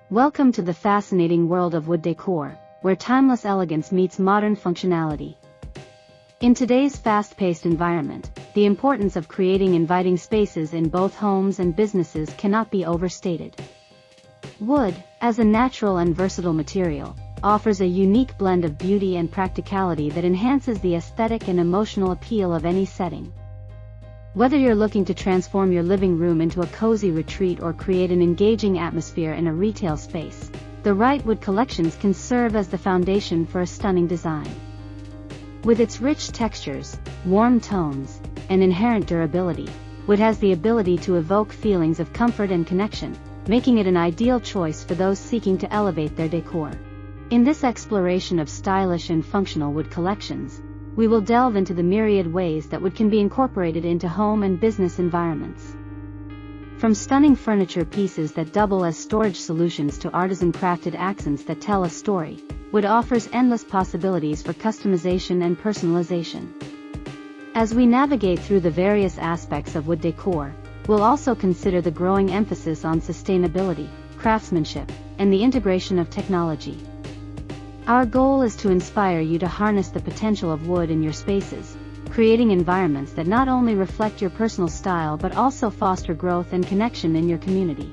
Welcome to the fascinating world of wood decor, where timeless elegance meets modern functionality. In today's fast-paced environment, the importance of creating inviting spaces in both homes and businesses cannot be overstated. Wood, as a natural and versatile material, offers a unique blend of beauty and practicality that enhances the aesthetic and emotional appeal of any setting. Whether you're looking to transform your living room into a cozy retreat or create an engaging atmosphere in a retail space, the right wood collections can serve as the foundation for a stunning design. With its rich textures, warm tones, and inherent durability, wood has the ability to evoke feelings of comfort and connection, making it an ideal choice for those seeking to elevate their decor. In this exploration of stylish and functional wood collections, we will delve into the myriad ways that wood can be incorporated into home and business environments. From stunning furniture pieces that double as storage solutions to artisan-crafted accents that tell a story, wood offers endless possibilities for customization and personalization. As we navigate through the various aspects of wood decor, we'll also consider the growing emphasis on sustainability, craftsmanship, and the integration of technology. Our goal is to inspire you to harness the potential of wood in your spaces, creating environments that not only reflect your personal style but also foster growth and connection in your community.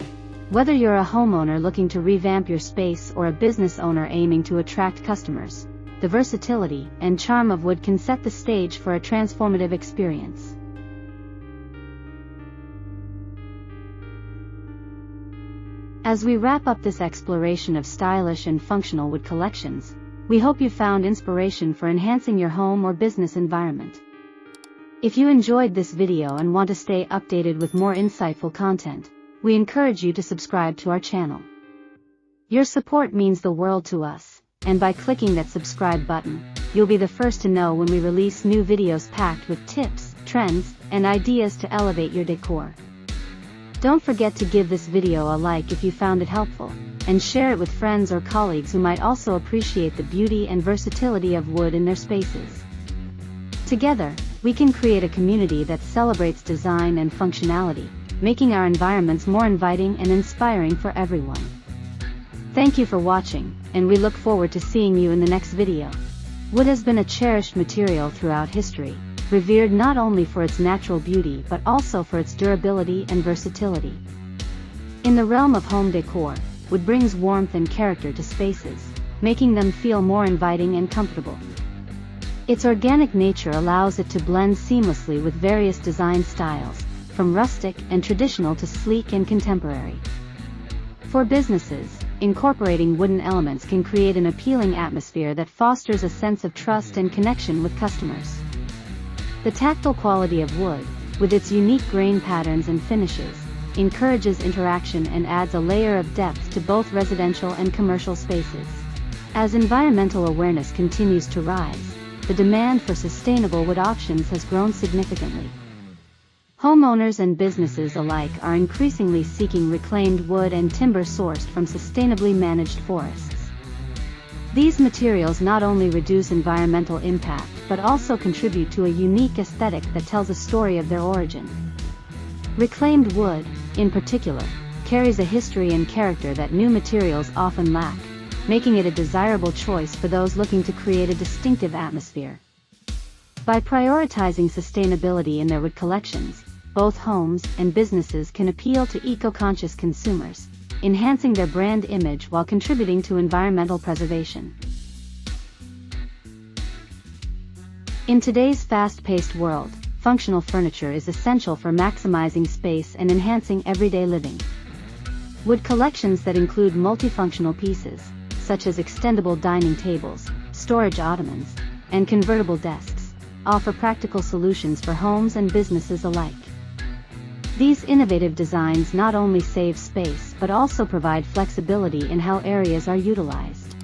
Whether you're a homeowner looking to revamp your space or a business owner aiming to attract customers, the versatility and charm of wood can set the stage for a transformative experience. As we wrap up this exploration of stylish and functional wood collections, we hope you found inspiration for enhancing your home or business environment. If you enjoyed this video and want to stay updated with more insightful content, we encourage you to subscribe to our channel. Your support means the world to us, and by clicking that subscribe button, you'll be the first to know when we release new videos packed with tips, trends, and ideas to elevate your decor. Don't forget to give this video a like if you found it helpful, and share it with friends or colleagues who might also appreciate the beauty and versatility of wood in their spaces. Together, we can create a community that celebrates design and functionality, making our environments more inviting and inspiring for everyone. Thank you for watching, and we look forward to seeing you in the next video. Wood has been a cherished material throughout history, revered not only for its natural beauty but also for its durability and versatility. In the realm of home decor, wood brings warmth and character to spaces, making them feel more inviting and comfortable. Its organic nature allows it to blend seamlessly with various design styles, from rustic and traditional to sleek and contemporary. For businesses, incorporating wooden elements can create an appealing atmosphere that fosters a sense of trust and connection with customers. The tactile quality of wood, with its unique grain patterns and finishes, encourages interaction and adds a layer of depth to both residential and commercial spaces. As environmental awareness continues to rise, the demand for sustainable wood options has grown significantly. Homeowners and businesses alike are increasingly seeking reclaimed wood and timber sourced from sustainably managed forests. These materials not only reduce environmental impact but also contribute to a unique aesthetic that tells a story of their origin. Reclaimed wood, in particular, carries a history and character that new materials often lack, making it a desirable choice for those looking to create a distinctive atmosphere. By prioritizing sustainability in their wood collections, both homes and businesses can appeal to eco-conscious consumers, enhancing their brand image while contributing to environmental preservation. In today's fast-paced world, functional furniture is essential for maximizing space and enhancing everyday living. Wood collections that include multifunctional pieces, such as extendable dining tables, storage ottomans, and convertible desks, offer practical solutions for homes and businesses alike. These innovative designs not only save space but also provide flexibility in how areas are utilized.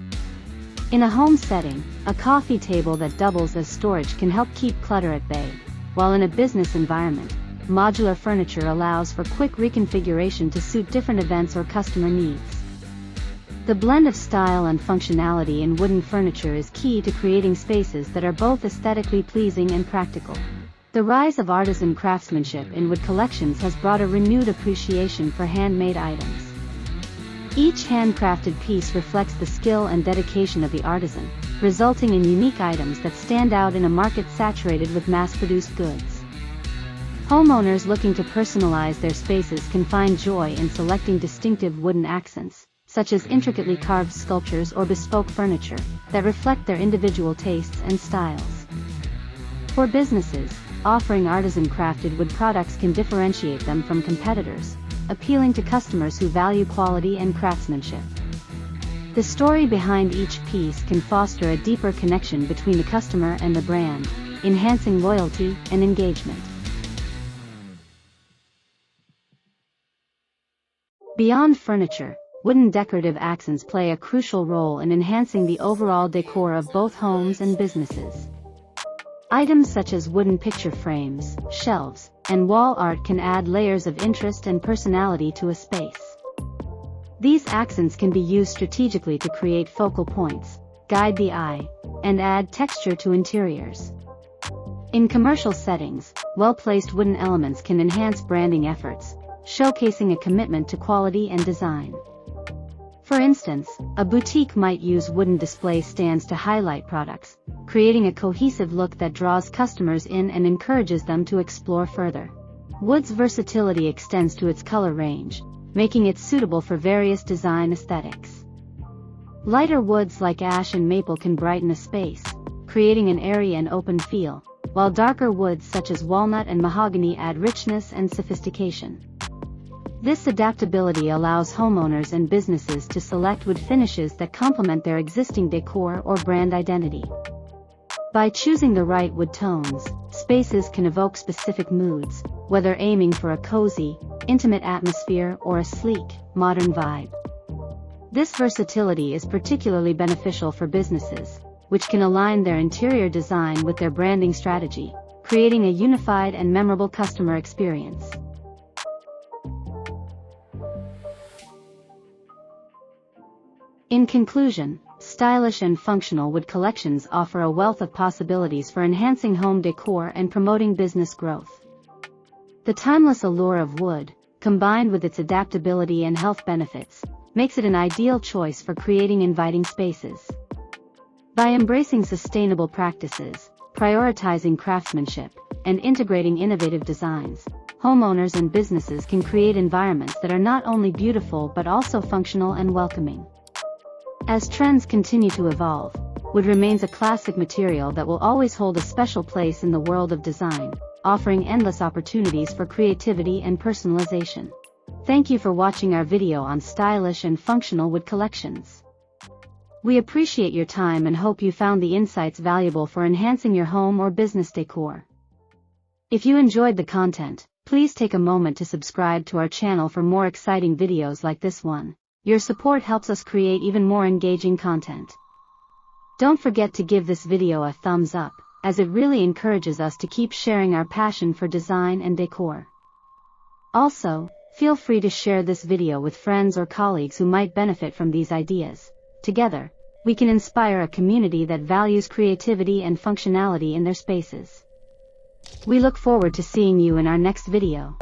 In a home setting, a coffee table that doubles as storage can help keep clutter at bay, while in a business environment, modular furniture allows for quick reconfiguration to suit different events or customer needs. The blend of style and functionality in wooden furniture is key to creating spaces that are both aesthetically pleasing and practical. The rise of artisan craftsmanship in wood collections has brought a renewed appreciation for handmade items. Each handcrafted piece reflects the skill and dedication of the artisan, resulting in unique items that stand out in a market saturated with mass-produced goods. Homeowners looking to personalize their spaces can find joy in selecting distinctive wooden accents, such as intricately carved sculptures or bespoke furniture, that reflect their individual tastes and styles. For businesses, offering artisan-crafted wood products can differentiate them from competitors, appealing to customers who value quality and craftsmanship. The story behind each piece can foster a deeper connection between the customer and the brand, enhancing loyalty and engagement. Beyond furniture, wooden decorative accents play a crucial role in enhancing the overall decor of both homes and businesses. Items such as wooden picture frames, shelves, and wall art can add layers of interest and personality to a space. These accents can be used strategically to create focal points, guide the eye, and add texture to interiors. In commercial settings, well-placed wooden elements can enhance branding efforts, showcasing a commitment to quality and design. For instance, a boutique might use wooden display stands to highlight products, creating a cohesive look that draws customers in and encourages them to explore further. Wood's versatility extends to its color range, making it suitable for various design aesthetics. Lighter woods like ash and maple can brighten a space, creating an airy and open feel, while darker woods such as walnut and mahogany add richness and sophistication. This adaptability allows homeowners and businesses to select wood finishes that complement their existing decor or brand identity. By choosing the right wood tones, spaces can evoke specific moods, whether aiming for a cozy, intimate atmosphere or a sleek, modern vibe. This versatility is particularly beneficial for businesses, which can align their interior design with their branding strategy, creating a unified and memorable customer experience. In conclusion, stylish and functional wood collections offer a wealth of possibilities for enhancing home decor and promoting business growth. The timeless allure of wood, combined with its adaptability and health benefits, makes it an ideal choice for creating inviting spaces. By embracing sustainable practices, prioritizing craftsmanship, and integrating innovative designs, homeowners and businesses can create environments that are not only beautiful but also functional and welcoming. As trends continue to evolve, wood remains a classic material that will always hold a special place in the world of design, offering endless opportunities for creativity and personalization. Thank you for watching our video on stylish and functional wood collections. We appreciate your time and hope you found the insights valuable for enhancing your home or business decor. If you enjoyed the content, please take a moment to subscribe to our channel for more exciting videos like this one. Your support helps us create even more engaging content. Don't forget to give this video a thumbs up, as it really encourages us to keep sharing our passion for design and decor. Also, feel free to share this video with friends or colleagues who might benefit from these ideas. Together, we can inspire a community that values creativity and functionality in their spaces. We look forward to seeing you in our next video.